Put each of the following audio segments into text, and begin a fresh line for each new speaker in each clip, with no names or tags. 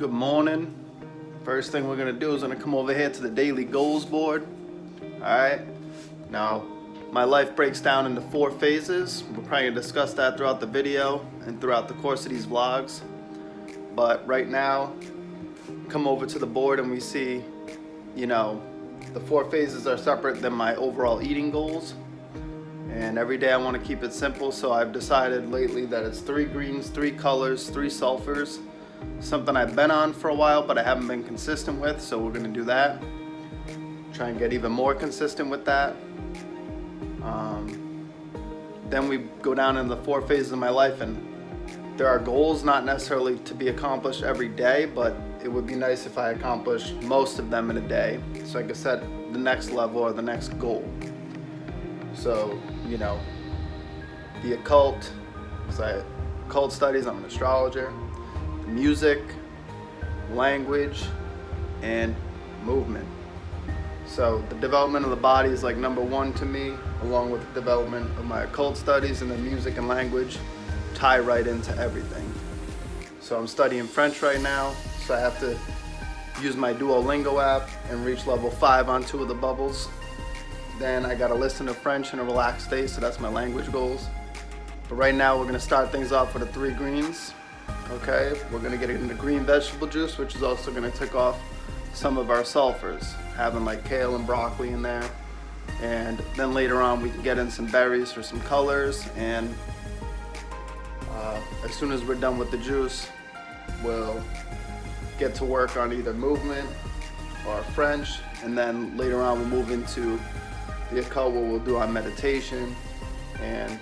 Good morning. First thing we're gonna do is gonna come over here to the daily goals board. Alright, now my life breaks down into 4 phases. We're probably gonna discuss that throughout the video and throughout the course of these vlogs. But right now, come over to the board and we see, the 4 phases are separate than my overall eating goals. And every day I want to keep it simple, so I've decided lately that it's 3 greens, 3 colors, 3 sulfurs. Something I've been on for a while, but I haven't been consistent with, so we're going to do that. Try and get even more consistent with that. Then we go down into the 4 phases of my life, and there are goals not necessarily to be accomplished every day, but it would be nice if I accomplished most of them in a day, so I could set the next level or the next goal. So, the occult, occult studies, I'm an astrologer, music, language, and movement. So the development of the body is like number 1 to me, along with the development of my occult studies, and the music and language tie right into everything. So I'm studying French right now, so I have to use my Duolingo app and reach level 5 on 2 of the bubbles. Then I gotta listen to French in a relaxed state, so that's my language goals. But right now we're gonna start things off with the 3 greens. Okay, we're gonna get into green vegetable juice, which is also gonna take off some of our sulfurs, having like kale and broccoli in there. And then later on we can get in some berries for some colors, and as soon as we're done with the juice, we'll get to work on either movement or French, and then later on we'll move into the occult, where we'll do our meditation, and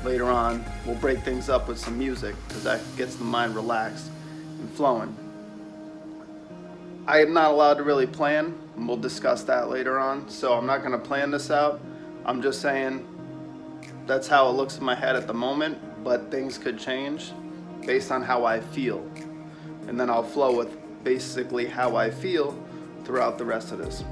later on we'll break things up with some music, because that gets the mind relaxed and flowing. I am not allowed to really plan, and we'll discuss that later on, so I'm not going to plan this out. I'm just saying that's how it looks in my head at the moment, but things could change based on how I feel, and then I'll flow with basically how I feel throughout the rest of this.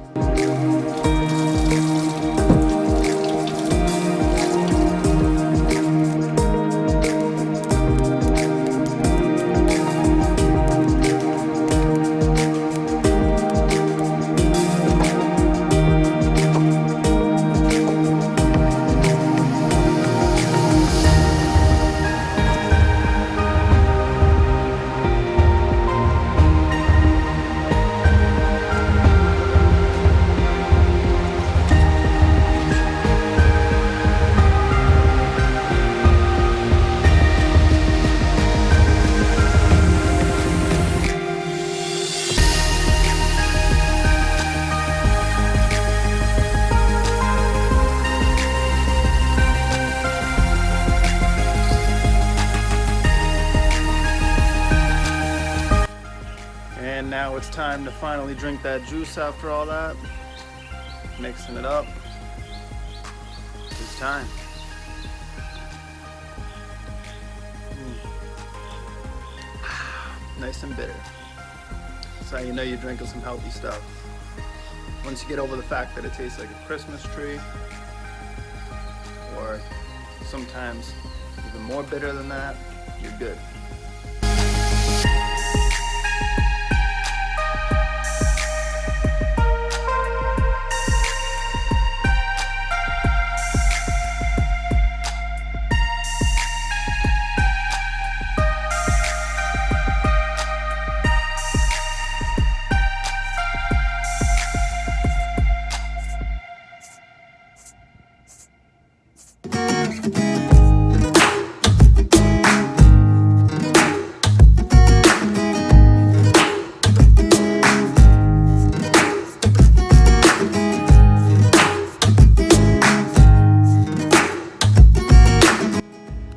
Now it's time to finally drink that juice after all that. Mixing it up. It's time. Nice and bitter. That's how you know you're drinking some healthy stuff. Once you get over the fact that it tastes like a Christmas tree, or sometimes even more bitter than that, you're good.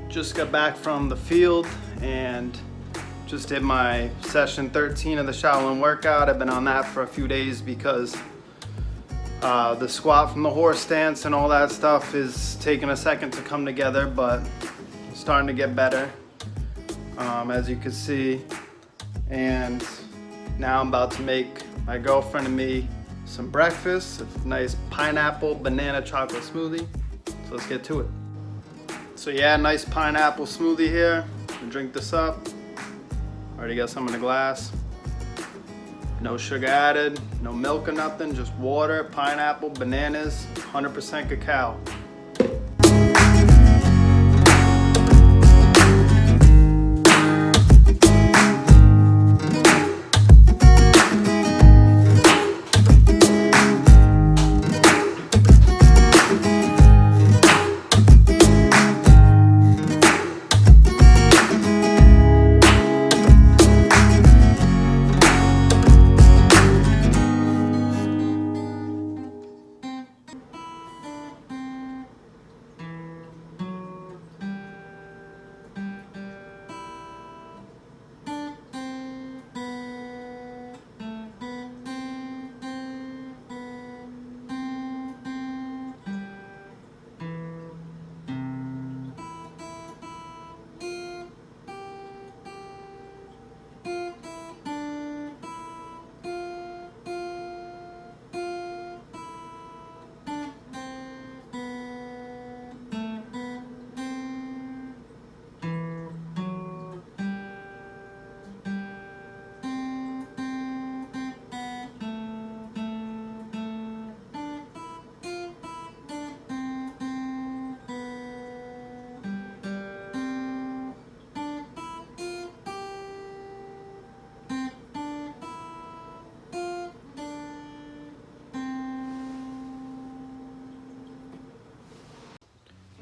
Just got back from the field and just did my session 13 of the Shaolin workout. I've been on that for a few days because the squat from the horse stance and all that stuff is taking a second to come together, but it's starting to get better, as you can see. And now I'm about to make my girlfriend and me some breakfast, a nice pineapple banana chocolate smoothie. So let's get to it. So yeah, nice pineapple smoothie here. We'll drink this up. Already got some in the glass. No sugar added, no milk or nothing, just water, pineapple, bananas, 100% cacao.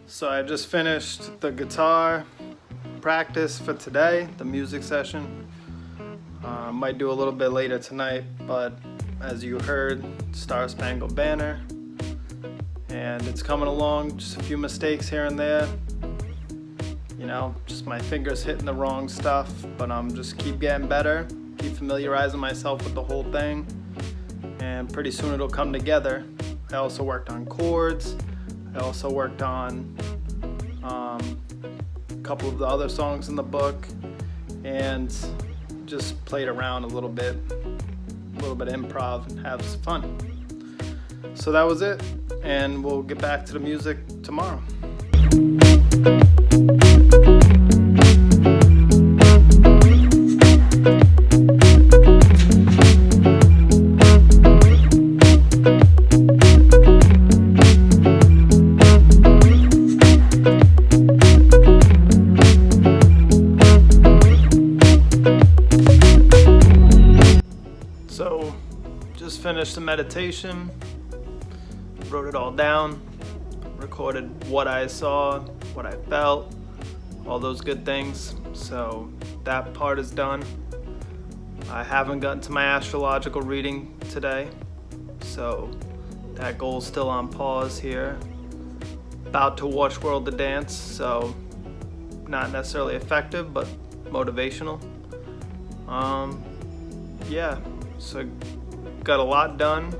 So I just finished the guitar practice for today, the music session. Might do a little bit later tonight, but as you heard, Star Spangled Banner. And it's coming along, just a few mistakes here and there. You know, just my fingers hitting the wrong stuff, but I'm just keep getting better, keep familiarizing myself with the whole thing, and pretty soon it'll come together. I also worked on chords. I also worked on a couple of the other songs in the book, and just played around a little bit improv and have some fun. So that was it, and we'll get back to the music tomorrow. So, just finished the meditation, wrote it all down, recorded what I saw, what I felt, all those good things. So that part is done. I haven't gotten to my astrological reading today, so that goal's still on pause here. About to watch World to Dance, so not necessarily effective, but motivational. Yeah, so got a lot done,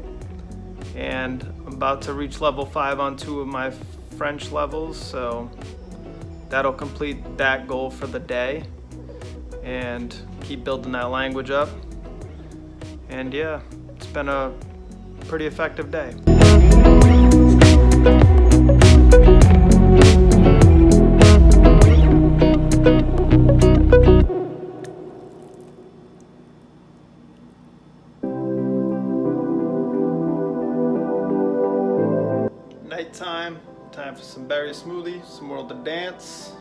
and I'm about to reach level 5 on 2 of my French levels, so that'll complete that goal for the day and keep building that language up. And yeah, it's been a pretty effective day. Nighttime, time for some berry smoothie, some World to Dance,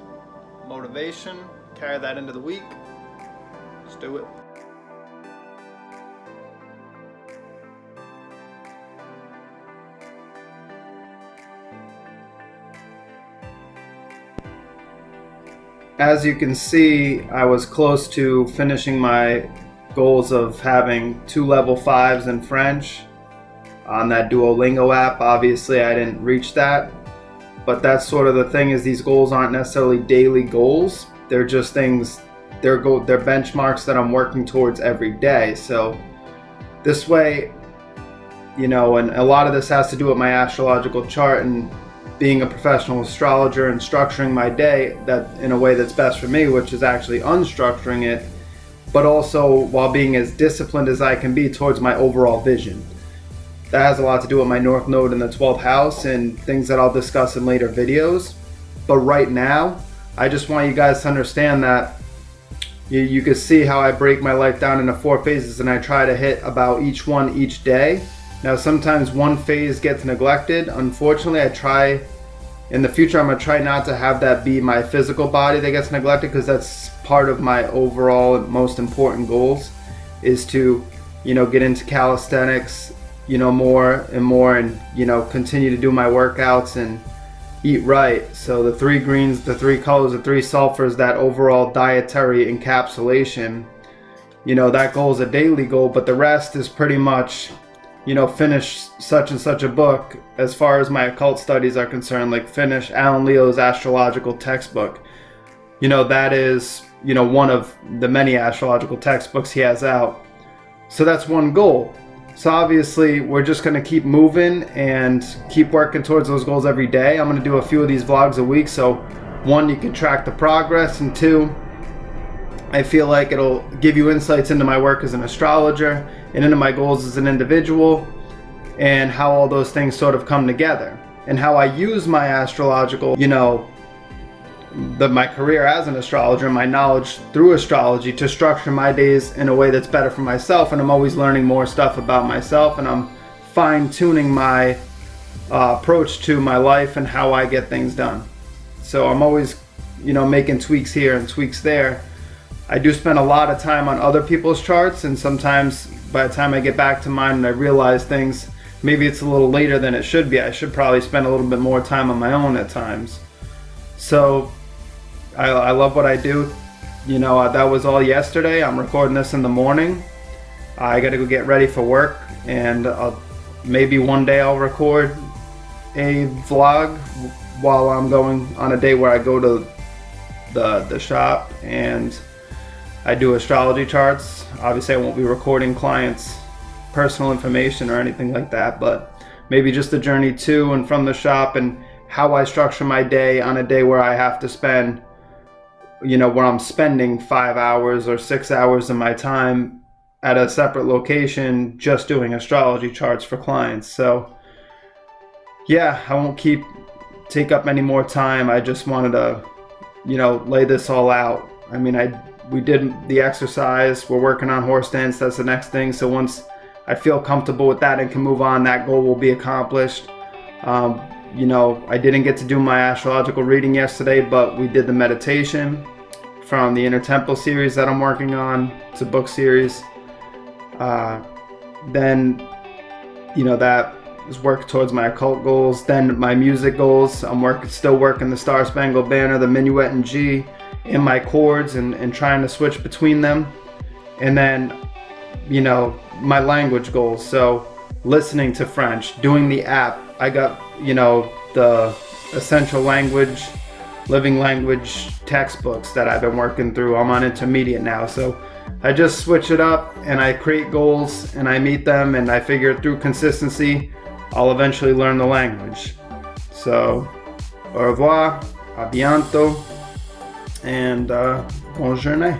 motivation, carry that into the week. Let's do it. As you can see, I was close to finishing my goals of having 2 level 5s in French on that Duolingo app. Obviously, I didn't reach that, but that's sort of the thing, is these goals aren't necessarily daily goals. They're just things, they're benchmarks that I'm working towards every day. So this way, you know, and a lot of this has to do with my astrological chart and being a professional astrologer and structuring my day that in a way that's best for me, which is actually unstructuring it, but also while being as disciplined as I can be towards my overall vision. That has a lot to do with my North Node in the 12th house and things that I'll discuss in later videos. But right now, I just want you guys to understand that You can see how I break my life down into 4 phases, and I try to hit about each one each day. Now sometimes one phase gets neglected. Unfortunately, in the future, I'm gonna try not to have that be my physical body that gets neglected, because that's part of my overall most important goals, is to, get into calisthenics, more and more, and, continue to do my workouts and eat right. So the 3 greens, the 3 colors, the 3 sulfurs, that overall dietary encapsulation, that goal is a daily goal, but the rest is pretty much, finish such and such a book. As far as my occult studies are concerned, like finish Alan Leo's astrological textbook. That is, one of the many astrological textbooks he has out. So that's one goal. So obviously we're just going to keep moving and keep working towards those goals every day. I'm going to do a few of these vlogs a week. So 1, you can track the progress, and 2, I feel like it'll give you insights into my work as an astrologer and into my goals as an individual, and how all those things sort of come together, and how I use my astrological, my career as an astrologer, my knowledge through astrology, to structure my days in a way that's better for myself. And I'm always learning more stuff about myself, and I'm fine-tuning my approach to my life and how I get things done. So I'm always, making tweaks here and tweaks there. I do spend a lot of time on other people's charts, and sometimes by the time I get back to mine and I realize things, maybe it's a little later than it should be. I should probably spend a little bit more time on my own at times. So I love what I do. That was all yesterday. I'm recording this in the morning. I gotta go get ready for work, and maybe one day I'll record a vlog while I'm going on a day where I go to the shop and I do astrology charts. Obviously I won't be recording clients' personal information or anything like that, but maybe just the journey to and from the shop, and how I structure my day on a day where I have to spend, where I'm spending 5 hours or 6 hours of my time at a separate location just doing astrology charts for clients. So yeah, I won't take up any more time. I just wanted to, lay this all out. I mean, we did the exercise. We're working on horse dance. That's the next thing. So once I feel comfortable with that and can move on, that goal will be accomplished. I didn't get to do my astrological reading yesterday, but we did the meditation from the Inner Temple series that I'm working on. It's a book series. Then, that is work towards my occult goals. Then my music goals. I'm still working the Star Spangled Banner, the Minuet in G, in my chords, and trying to switch between them. And then, my language goals. So listening to French, doing the app. I got, the essential language, living language textbooks that I've been working through. I'm on intermediate now. So I just switch it up, and I create goals, and I meet them, and I figure through consistency, I'll eventually learn the language. So, au revoir, à bientôt, and bonne journée.